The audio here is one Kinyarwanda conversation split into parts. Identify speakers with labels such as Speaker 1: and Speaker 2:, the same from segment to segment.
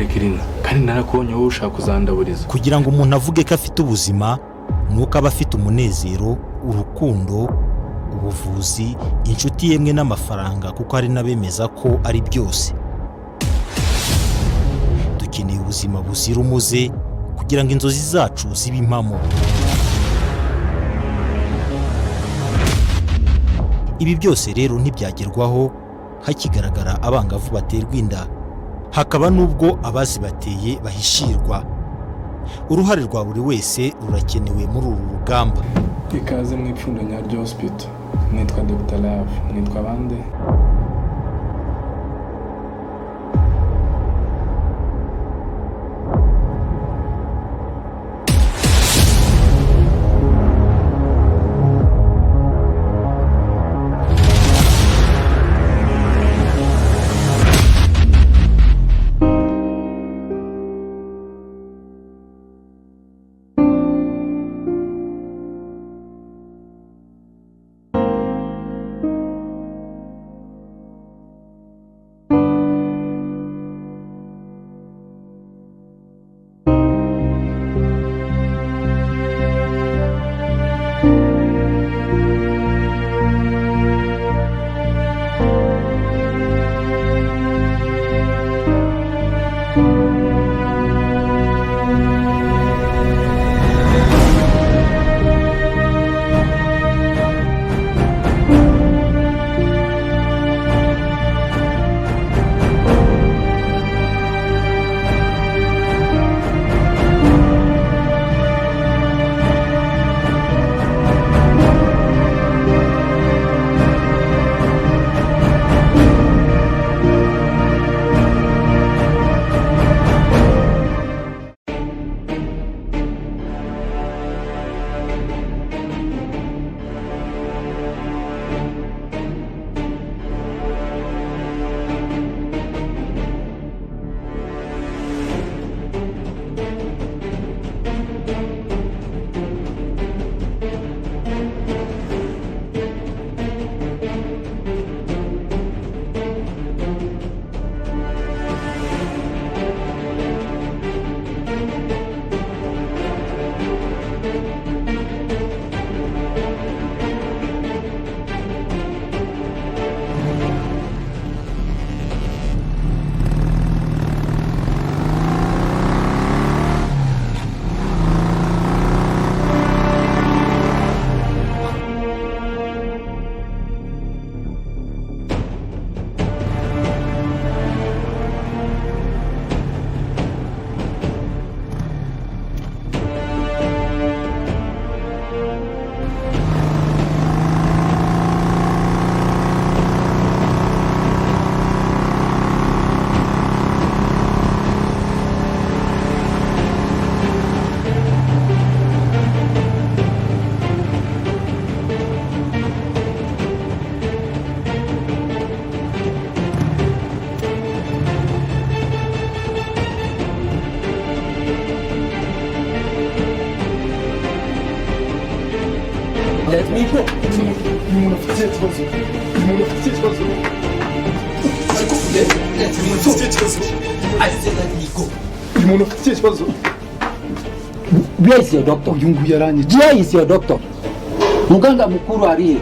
Speaker 1: Kirina kandi narakubonye wowe ushaka kuzandaburiza.
Speaker 2: Kugira ngo umuntu avuge ko afite ubuzima nuko aba afite umunezero, urukundo, ubuvuzi, inshuti yemwe n'amafaranga, kuko hari n'abemeza ko ari byose. Dukeneye ubuzima buzira umuze kugira ngo inzozi zacu zibe impamo. Ibi byose rero ntibyagerwaho hakigaragara abangavu baterwa inda, hakaba n'ubwo abazibateye bahishirwa. Uruhare rwa buri wese rurakenewe muri uru rugamba.
Speaker 1: Ikaze mu ipfundo nyaryo hospital. Nitwa DoctorLove. Nitwa bande?
Speaker 3: Let me go. Umuntu ufite ikibazo. Umuntu ufite ikibazo. Umuntu ufite ikibazo. I said let me go. Umuntu ufite ikibazo.
Speaker 4: Where is your doctor?
Speaker 3: Uyu nguyu yaranyije.
Speaker 4: Where is your doctor? Muganga mukuru ari.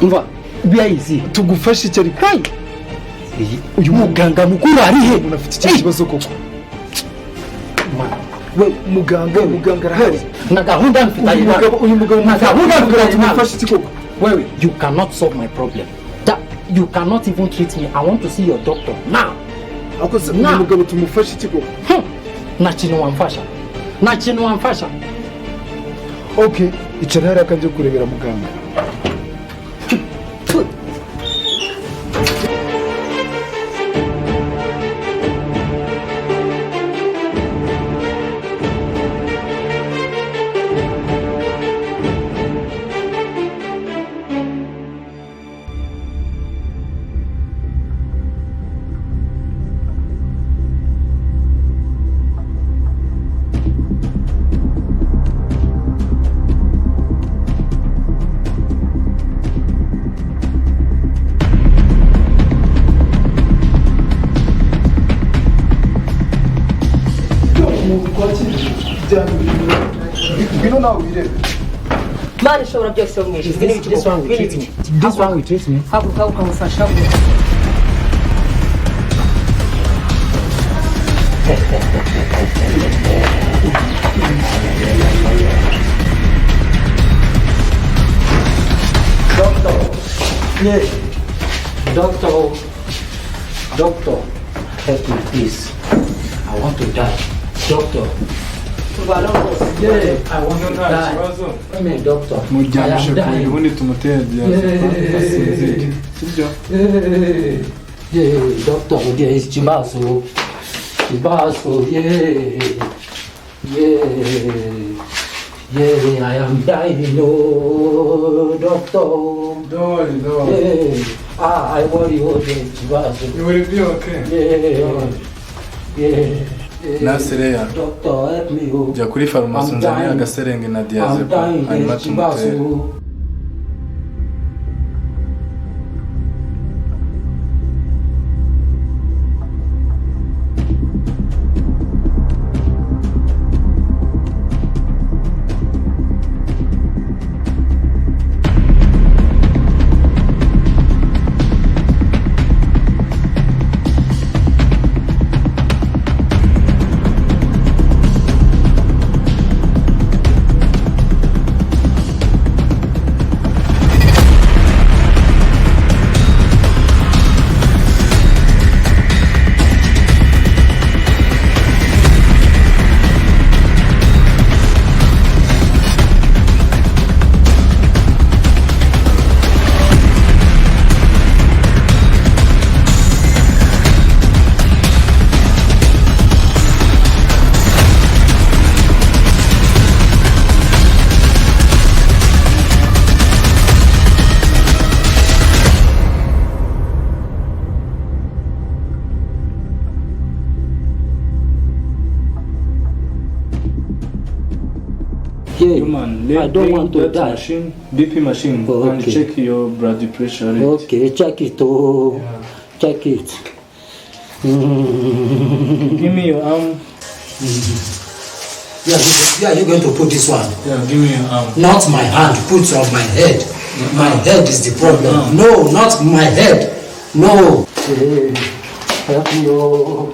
Speaker 4: Umva, where is he?
Speaker 3: Tugufashe icyo ariko.
Speaker 4: Uyu muganga mukuru ari he?
Speaker 3: Umuntu afite ikibazo koko. Muganga arahari.
Speaker 4: Na gahunda mfite.
Speaker 3: Uyu mugabo tumufashe iki koko?
Speaker 4: Wewe, you cannot solve my problem. You cannot even treat me. I want to see your doctor now.
Speaker 3: Akoze uyu mugabo tumufashe iki koko?
Speaker 4: Na kintu wamfasha.
Speaker 3: Okay, icara hariya kanje kurebera muganga. ngwino nawe wirebe.
Speaker 5: Mani ishobora byose yo mwishe.
Speaker 4: This one will treat me. This one will treat me.
Speaker 5: Haguruka ukamufasha.
Speaker 4: Doctor. Yeah. Doctor. Help me, please. I want to die. Doctor. Yeah, I want to die. I'm a doctor.
Speaker 1: Mujyanishe kure ubundi tumutera dialysis. Sibyo?
Speaker 4: Yeah, doctor, yeah, it's Chibaso. Chibaso, yeah. Yeah, I am dying, no, doctor.
Speaker 1: Don't.
Speaker 4: Yeah. I worry, Chibaso.
Speaker 1: You will be okay.
Speaker 4: Yeah.
Speaker 1: Nasireya.
Speaker 4: Doctor, help me, oh.
Speaker 1: Jya kuri farumasi nzanira agaserenge na diazepam. Hanyuma tumutere.
Speaker 4: Yeah,
Speaker 1: Human,
Speaker 4: I don't want to
Speaker 1: that
Speaker 4: die.
Speaker 1: machine, BP machine,
Speaker 4: Oh,
Speaker 1: and
Speaker 4: okay.
Speaker 1: check your blood pressure rate.
Speaker 4: Okay, check it, oh.
Speaker 1: Yeah.
Speaker 4: Check it.
Speaker 1: Give me your arm.
Speaker 4: Yeah, you're going to put this one.
Speaker 1: Yeah, give me your arm.
Speaker 4: Not my hand, put on my head. My head is the problem. No, not my head. No. Help me, oh.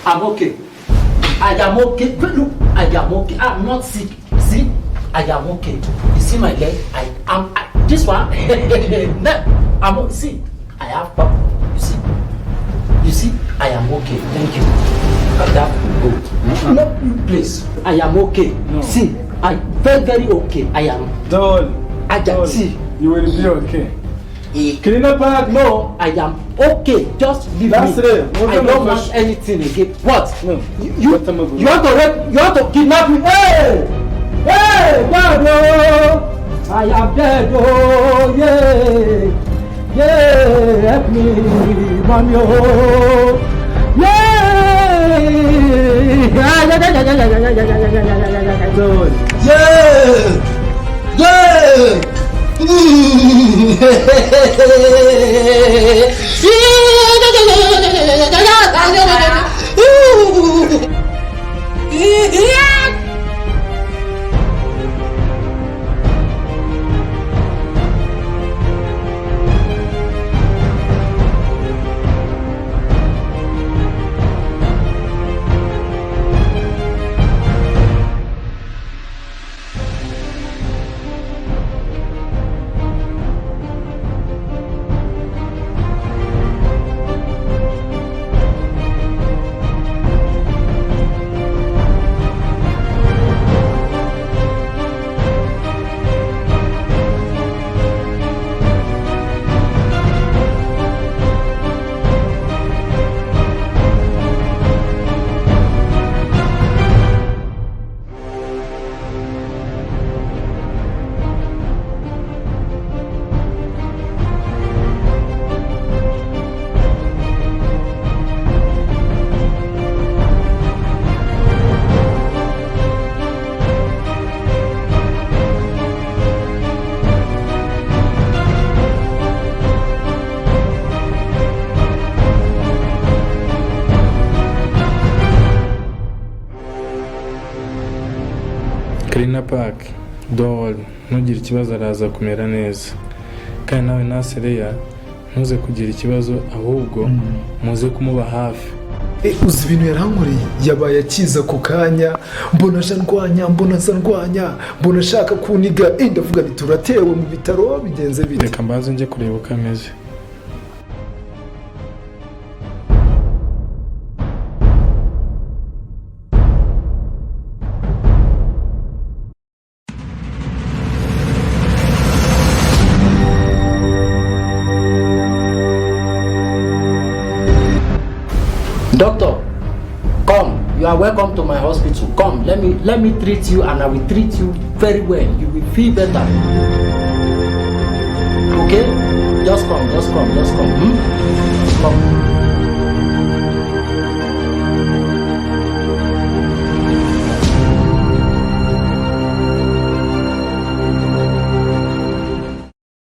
Speaker 4: I'm okay. I am okay. Look, I am okay. I'm not sick. See, I am okay. You see my leg? This one. No, see, I have power. You see, I am okay. Thank you. Go. No, please. I am okay.
Speaker 1: No.
Speaker 4: See, I very okay. I am.
Speaker 1: Don't.
Speaker 4: I can see.
Speaker 1: You will be okay.
Speaker 4: Cleaner bag, no, I am okay. Just leave
Speaker 1: That's
Speaker 4: me.
Speaker 1: it.
Speaker 4: I don't want anything again. What?
Speaker 1: No.
Speaker 4: You want to kidnap me? Hey! God, no! I am dead, oh, yeah! Help me, mommy, oh!
Speaker 1: Karina Park, Dol, ntugire ikibazo araza kumera neza. Kandi nawe Nasereya ntuze kugira ikibazo ahubwo muze kumuba hafi.
Speaker 3: Uzi ibintu yarankoreye, yabaye akiza ku kanya, mbona aje ndwanya, mbona aza ndwanya, mbona ashaka kuniga, ndavuga nti turatewe mu bitaro bigenze bite.
Speaker 1: Reka mbaze njye kureba uko ameze.
Speaker 4: Doctor, come. You are welcome to my hospital. Come, let me treat you, and I will treat you very well. You will feel better. Okay? Just come.